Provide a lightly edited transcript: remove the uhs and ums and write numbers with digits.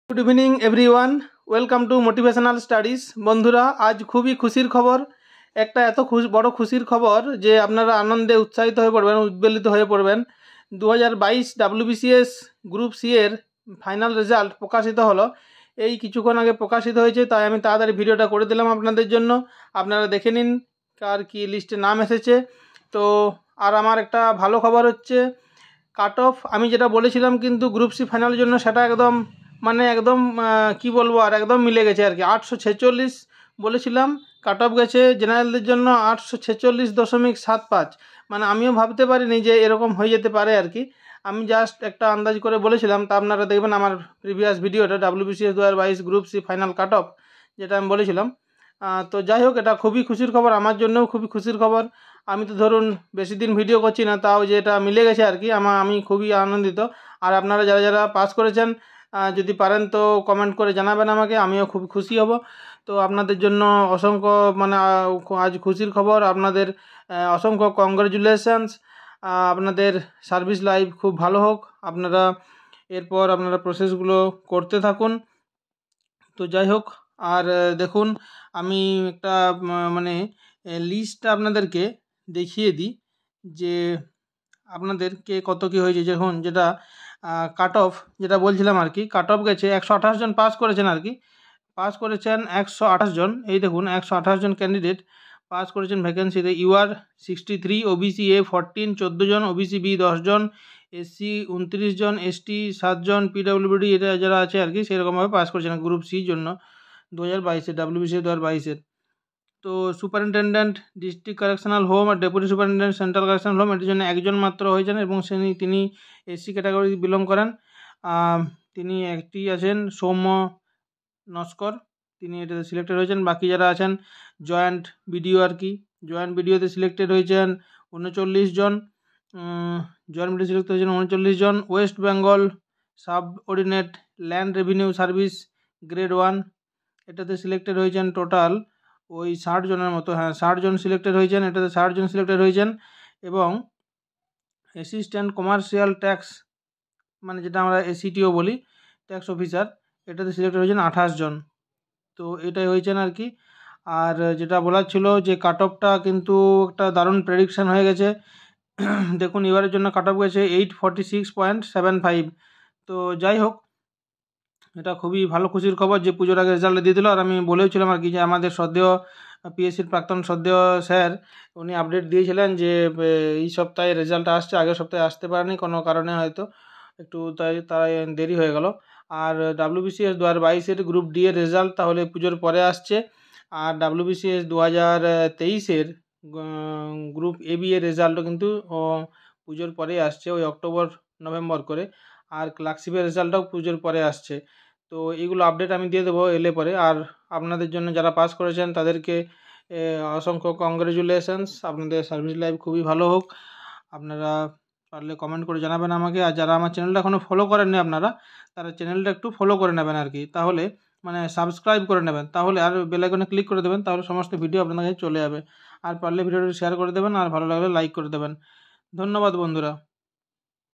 Good evening everyone, welcome to motivational studies. বন্ধুরা, আজ খুবই খুশির খবর, একটা এত বড় খুশির খবর যে আপনারা আনন্দে উৎসাহিত হয়ে পড়বেন, উদ্বেলিত হয়ে পড়বেন। 2022 WBCS গ্রুপ সি এর ফাইনাল রেজাল্ট প্রকাশিত হলো। এই কিছুক্ষণ আগে প্রকাশিত হয়েছে, তাই আমি তাড়াতাড়ি ভিডিওটা করে দিলাম আপনাদের জন্য। আপনারা দেখে নিন কার কি লিস্টে নাম এসেছে। তো আর আমার একটা ভালো খবর হচ্ছে, কাট অফ আমি যেটা বলেছিলাম কিন্তু গ্রুপ সি ফাইনালের জন্য সেটা একদম একদম কি বলবো, আর একদম মিলে গেছে আর কি। 846 বলেছিলাম, কাট অফ গেছে জেনারেলদের জন্য 846.75। আমিও ভাবতে পারিনি যে এরকম হয়ে যেতে পারে আর কি। আমি জাস্ট একটা আন্দাজ করে বলেছিলাম। তা আপনারা দেখবেন আমার প্রিভিয়াস ভিডিওটা WBCS 2022 group C final cut off যেটা আমি বলেছিলাম। তো যাই হোক, এটা খুবই খুশির খবর, আমার জন্যও খুবই খুশির খবর। আমি তো ধরুন বেশি দিন ভিডিও করছি না, তাও যে এটা মিলে গেছে আর কি, আমি খুবই আনন্দিত। আর আপনারা যারা যারা পাস করেছেন, যদি পারেন তো কমেন্ট করে জানাবেন আমাকে, আমিও খুব খুশি হব। তো আপনাদের জন্য অসংখ্য আজ খুশির খবর, আপনাদের অসংখ্য কংগ্রাচুলেশনস। আপনাদের সার্ভিস লাইফ খুব ভালো হোক, আপনারা এরপর আপনারা প্রসেসগুলো করতে থাকুন। তো যাই হোক, আর দেখুন আমি একটা লিস্টটা আপনাদেরকে দেখিয়ে দিই যে আপনাদেরকে কত কী হয়েছে। যখন যেটা কাট অফ যেটা বলছিলাম আর কি, কাট অফ গেছে 128 জন পাস করেছেন আর কি। পাস করেছেন 128 জন, এই দেখুন 128 জন ক্যান্ডিডেট পাস করেছেন ভ্যাকেন্সিতে। ইউআর 63, ওবিসি এ 14, 14 জন, ওবিসি বি 10 জন, এসসি 29 জন, এসটি 7 জন, পিডব্লিউডি এটা যারা আছে আর কি সেরকমভাবে পাস করেছেন গ্রুপ সির জন্য 2022-এ WBCS 2022-এর। তো সুপারিনটেন্ডেন্ট ডিস্ট্রিক্ট কারেকশনাল হোম আর deputy superintendent central correctional home এটির জন্য একজন মাত্র হয়েছেন এবং তিনি এসসি ক্যাটাগরি বিলং করেন। তিনি একটি আছেন সৌম্য নস্কর, তিনি এটাতে সিলেক্টেড হয়েছেন। বাকি যারা আছেন জয়েন্ট বিডিও আর কি, জয়েন্ট বিডিওতে সিলেক্টেড হয়েছেন 39 জন, জয়েন্ট বিডিও সিলেক্ট হয়েছেন 39 জন। West Bengal subordinate land revenue service grade 1 এটাতে সিলেক্টেড হয়েছেন টোটাল ওই 60 জনের মতো, 60 জন সিলেক্টেড হয়েছেন, এটাতে 60 জন সিলেক্টেড হয়েছেন। এবং অ্যাসিস্ট্যান্ট কমার্শিয়াল ট্যাক্স যেটা আমরা ACTO বলি, ট্যাক্স অফিসার, এটাতে সিলেক্টেড হয়েছেন 28 জন। তো এটাই হয়েছেন আর কি। আর যেটা বলার ছিল যে কাট অফটা কিন্তু একটা দারুণ প্রেডিকশান হয়ে গেছে। দেখুন এবারের জন্য কাট অফ গেছে 846.75। তো যাই হোক, এটা খুবই ভালো খুশির খবর যে পুজোর আগে রেজাল্ট দিয়ে দিল। আর আমি বলেওছিলাম আর কি যে আমাদের শ্রদ্ধেয় পিএসসির প্রাক্তন শ্রদ্ধেয় স্যার উনি আপডেট দিয়েছিলেন যে এই সপ্তাহে রেজাল্টটা আসছে, আগের সপ্তাহে আসতে পারেনি কোনো কারণে, হয়তো একটু তাই দেরি হয়ে গেল। আর WBCS 2022-এর গ্রুপ ডি এর রেজাল্ট তাহলে পুজোর পরে আসছে। আর WBCS 2023-এর গ্রুপ এবি এর রেজাল্টও কিন্তু পুজোর পরে আসছে, ওই অক্টোবর নভেম্বর করে। আর ক্লার্কশিপের রেজাল্টটাও পুজোর পরে আসছে। তো এইগুলো আপডেট আমি দিয়ে দেবো এলে পরে। আর আপনাদের জন্য যারা পাস করেছেন তাদেরকে অসংখ্য কংগ্রাচুলেশনস, আপনাদের সার্ভিস লাইফ খুবই ভালো হোক। আপনারা পারলে কমেন্ট করে জানাবেন আমাকে। আর যারা আমার চ্যানেলটা এখনও ফলো করেননি আপনারা, তারা চ্যানেলটা একটু ফলো করে নেবেন আর কি, তাহলে সাবস্ক্রাইব করে নেবেন, তাহলে আর বেল আইকনে ক্লিক করে দেবেন, তাহলে সমস্ত ভিডিও আপনাদের কাছে চলে যাবে। আর পারলে ভিডিওটি শেয়ার করে দেবেন, আর ভালো লাগলে লাইক করে দেবেন। ধন্যবাদ বন্ধুরা।